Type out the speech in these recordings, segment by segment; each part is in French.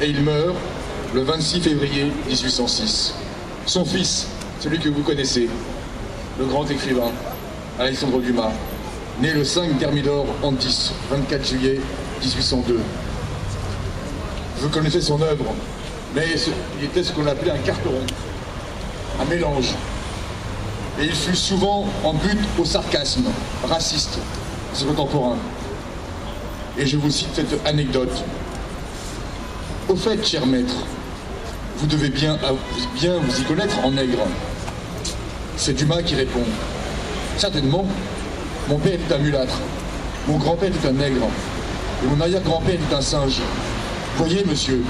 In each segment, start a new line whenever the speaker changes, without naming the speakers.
et il meurt le 26 février 1806. Son fils, celui que vous connaissez, le grand écrivain Alexandre Dumas, né le 5 Thermidor Antis, 24 juillet 1802. Vous connaissez son œuvre, mais il était ce qu'on appelait un carteron, un mélange. Et il fut souvent en butte au sarcasme raciste de ses contemporains. Et je vous cite cette anecdote. Au fait, cher maître, vous devez bien vous y connaître en nègre. C'est Dumas qui répond. Certainement, mon père est un mulâtre, mon grand-père est un nègre, et mon arrière-grand-père est un singe. Voyez, monsieur,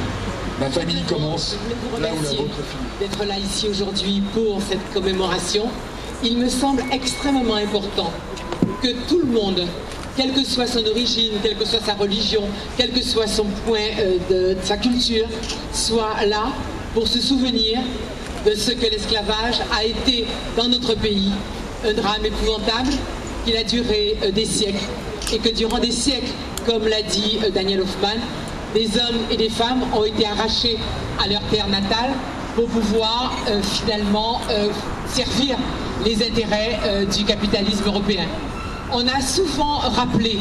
ma famille commence là où la vôtre finit.
D'être là ici aujourd'hui pour cette commémoration, il me semble extrêmement important que tout le monde, quelle que soit son origine, quelle que soit sa religion, quel que soit son point de sa culture, soit là pour se souvenir de ce que l'esclavage a été dans notre pays, un drame épouvantable qui a duré des siècles et que durant des siècles, comme l'a dit Daniel Hoffmann, des hommes et des femmes ont été arrachés à leur terre natale pour pouvoir finalement servir les intérêts du capitalisme européen. On a souvent rappelé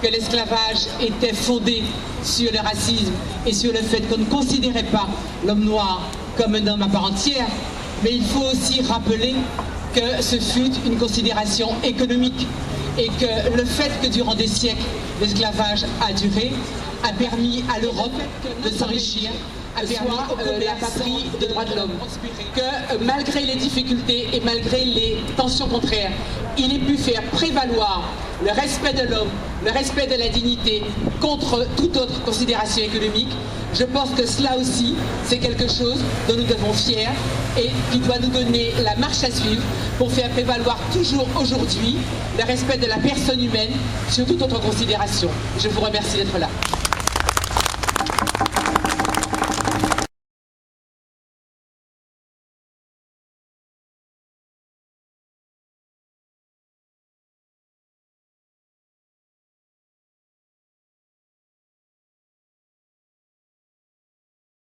que l'esclavage était fondé sur le racisme et sur le fait qu'on ne considérait pas l'homme noir comme un homme à part entière, mais il faut aussi rappeler que ce fut une considération économique et que le fait que durant des siècles l'esclavage a duré a permis à l'Europe de s'enrichir, a permis la patrie des droits de l'homme, que malgré les difficultés et malgré les tensions contraires, il ait pu faire prévaloir le respect de l'homme, le respect de la dignité contre toute autre considération économique. Je pense que cela aussi, c'est quelque chose dont nous devons fier et qui doit nous donner la marche à suivre pour faire prévaloir toujours aujourd'hui le respect de la personne humaine sur toute autre considération. Je vous remercie d'être là.